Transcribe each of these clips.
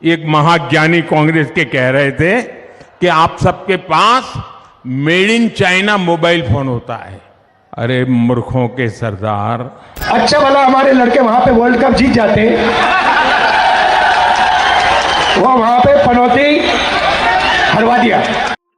एक महाज्ञानी कांग्रेस के कह रहे थे कि आप सबके पास made in China mobile phone होता है। अरे मूर्खों के सरदार, अच्छा भला हमारे लड़के वहां पे वर्ल्ड कप जीत जाते, वो वहां पे पनौती हरवा दिया।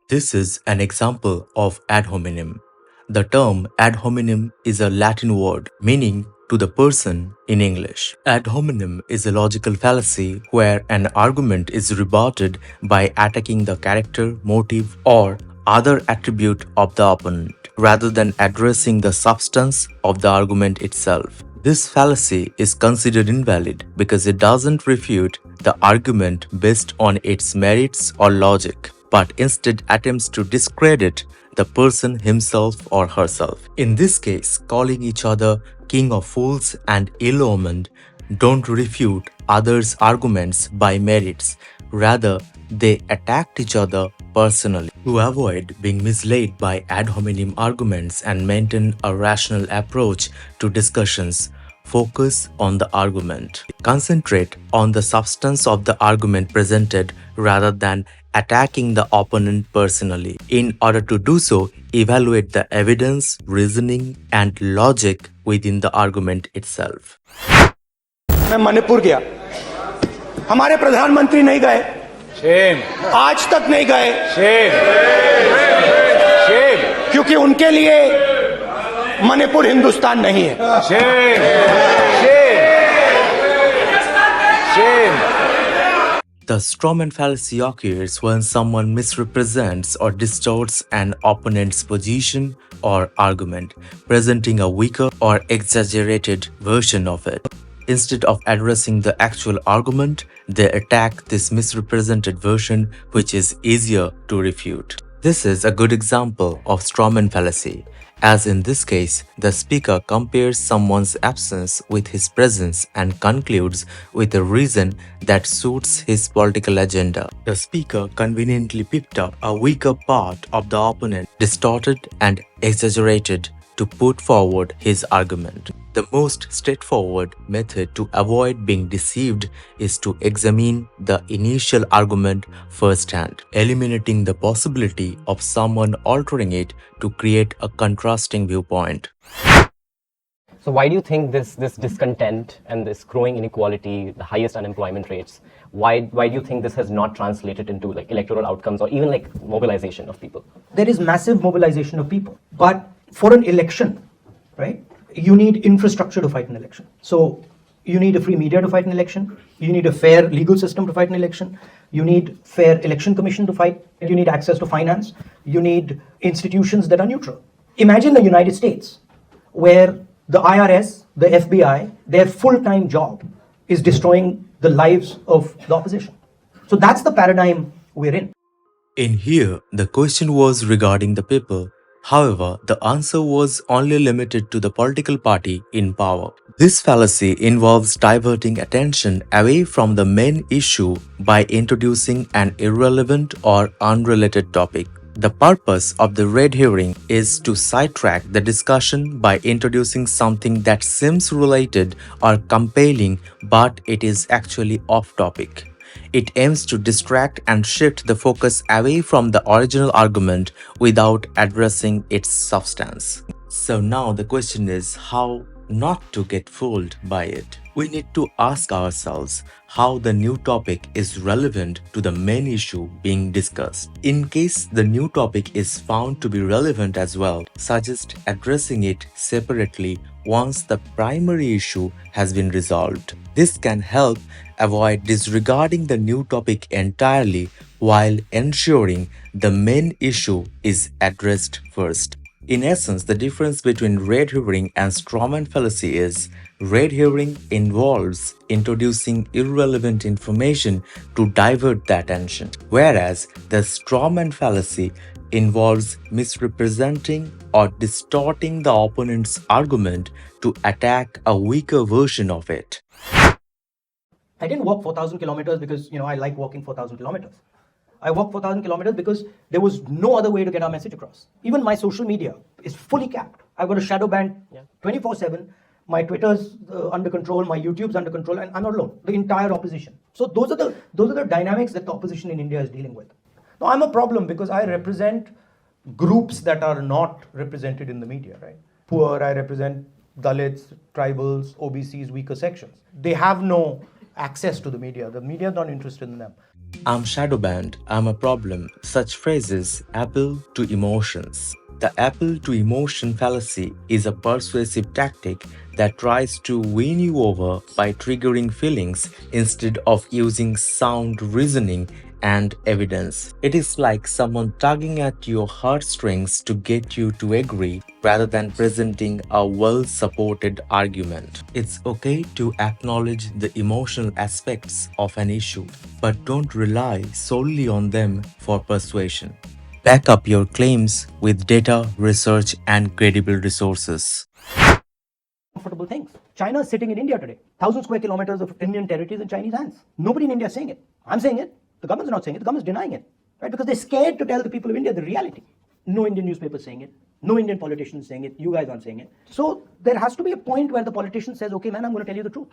This is an example of ad hominem. The term ad hominem is a Latin word meaning to the person in English. Ad hominem is a logical fallacy where an argument is rebutted by attacking the character, motive, or other attribute of the opponent rather than addressing the substance of the argument itself. This fallacy is considered invalid because it doesn't refute the argument based on its merits or logic, but instead attempts to discredit the person himself or herself. In this case, calling each other king of fools and ill-omened don't refute others' arguments by merits. Rather, they attacked each other personally. To avoid being misled by ad hominem arguments and maintain a rational approach to discussions, focus on the argument. Concentrate on the substance of the argument presented rather than attacking the opponent personally. In order to do so, evaluate the evidence, reasoning, and logic within the argument itself. मैं मणिपुर गया, हमारे प्रधानमंत्री नहीं गए, आज तक नहीं गए, क्योंकि उनके लिए मणिपुर हिंदुस्तान नहीं है। The strawman fallacy occurs when someone misrepresents or distorts an opponent's position or argument, presenting a weaker or exaggerated version of it. Instead of addressing the actual argument, they attack this misrepresented version, which is easier to refute. This is a good example of strawman fallacy, as in this case, the speaker compares someone's absence with his presence and concludes with a reason that suits his political agenda. The speaker conveniently picked up a weaker part of the opponent, distorted and exaggerated to put forward his argument. The most straightforward method to avoid being deceived is to examine the initial argument firsthand, eliminating the possibility of someone altering it to create a contrasting viewpoint. So why do you think this discontent and this growing inequality, the highest unemployment rates, why do you think this has not translated into like electoral outcomes or even like mobilization of people? There is massive mobilization of people, but for an election, right, you need infrastructure to fight an election. So you need a free media to fight an election, you need a fair legal system to fight an election, you need fair election commission to fight, you need access to finance, you need institutions that are neutral. Imagine the United States, where the IRS, the FBI, their full-time job is destroying the lives of the opposition. So that's the paradigm we're in. In here, the question was regarding the people. However, the answer was only limited to the political party in power. This fallacy involves diverting attention away from the main issue by introducing an irrelevant or unrelated topic. The purpose of the red herring is to sidetrack the discussion by introducing something that seems related or compelling, but it is actually off topic. It aims to distract and shift the focus away from the original argument without addressing its substance. So now the question is how not to get fooled by it. We need to ask ourselves how the new topic is relevant to the main issue being discussed. In case the new topic is found to be relevant as well, suggest addressing it separately once the primary issue has been resolved. This can help avoid disregarding the new topic entirely while ensuring the main issue is addressed first. In essence, the difference between red herring and strawman fallacy is red herring involves introducing irrelevant information to divert the attention, whereas the strawman fallacy involves misrepresenting or distorting the opponent's argument to attack a weaker version of it. I didn't walk 4,000 kilometers because, I like walking 4,000 kilometers. I walked 4,000 kilometers because there was no other way to get our message across. Even my social media is fully capped. I've got a shadow banned 24/7. My Twitter's under control, my YouTube's under control, and I'm not alone. The entire opposition. So those are the dynamics that the opposition in India is dealing with. Now I'm a problem because I represent groups that are not represented in the media, right? Poor, I represent Dalits, tribals, OBCs, weaker sections. They have no access to the media. The media is not interested in them. I'm shadow banned, I'm a problem. Such phrases appeal to emotions. The appeal to emotion fallacy is a persuasive tactic that tries to win you over by triggering feelings instead of using sound reasoning and evidence. It is like someone tugging at your heartstrings to get you to agree rather than presenting a well-supported argument. It's okay to acknowledge the emotional aspects of an issue, but don't rely solely on them for persuasion. Back up your claims with data, research, and credible resources. Comfortable things. China is sitting in India today. 1,000 square kilometers of Indian territories in Chinese hands. Nobody in India is saying it. I'm saying it. The government's not saying it. The government's denying it. Right? Because they're scared to tell the people of India the reality. No Indian newspaper is saying it. No Indian politician is saying it. You guys aren't saying it. So there has to be a point where the politician says, okay, man, I'm going to tell you the truth.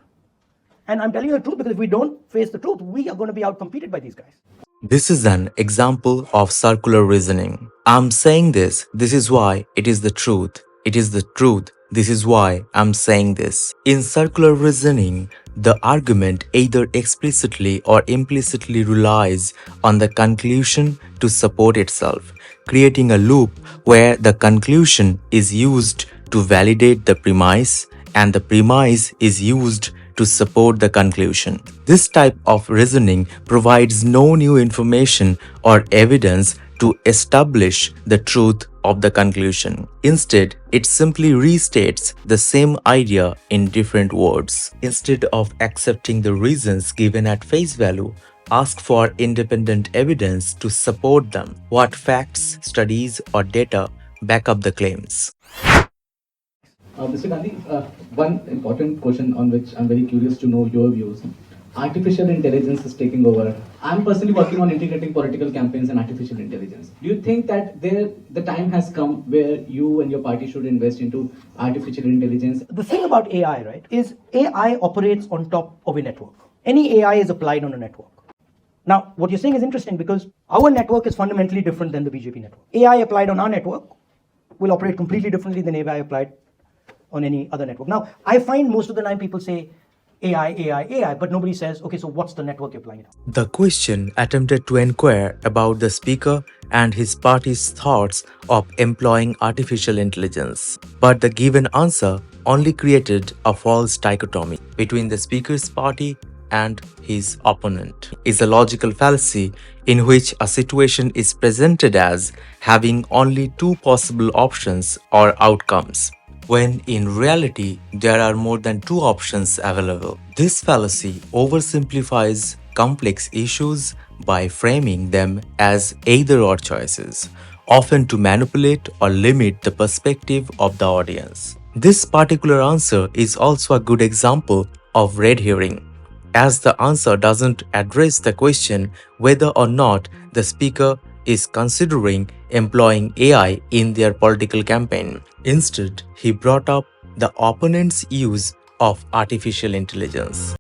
And I'm telling you the truth because if we don't face the truth, we are going to be outcompeted by these guys. This is an example of circular reasoning. I'm saying this is why it is the truth. It is the truth. This is why I'm saying this. In circular reasoning, the argument either explicitly or implicitly relies on the conclusion to support itself, creating a loop where the conclusion is used to validate the premise and the premise is used to support the conclusion. This type of reasoning provides no new information or evidence to establish the truth of the conclusion. Instead, it simply restates the same idea in different words. Instead of accepting the reasons given at face value, ask for independent evidence to support them. What facts, studies, or data back up the claims? Mr. Gandhi, one important question on which I'm very curious to know your views. Artificial intelligence is taking over. I'm personally working on integrating political campaigns and artificial intelligence. Do you think that the time has come where you and your party should invest into artificial intelligence? The thing about AI, right, is AI operates on top of a network. Any AI is applied on a network. Now, what you're saying is interesting because our network is fundamentally different than the BJP network. AI applied on our network will operate completely differently than AI applied on any other network. Now, I find most of the time people say AI, but nobody says, okay, so what's the network you're applying it on? The question attempted to inquire about the speaker and his party's thoughts of employing artificial intelligence. But the given answer only created a false dichotomy between the speaker's party and his opponent. Is a logical fallacy in which a situation is presented as having only two possible options or outcomes, when in reality there are more than two options available. This fallacy oversimplifies complex issues by framing them as either-or choices, often to manipulate or limit the perspective of the audience. This particular answer is also a good example of red herring, as the answer doesn't address the question whether or not the speaker is considering employing AI in their political campaign. Instead, he brought up the opponent's use of artificial intelligence.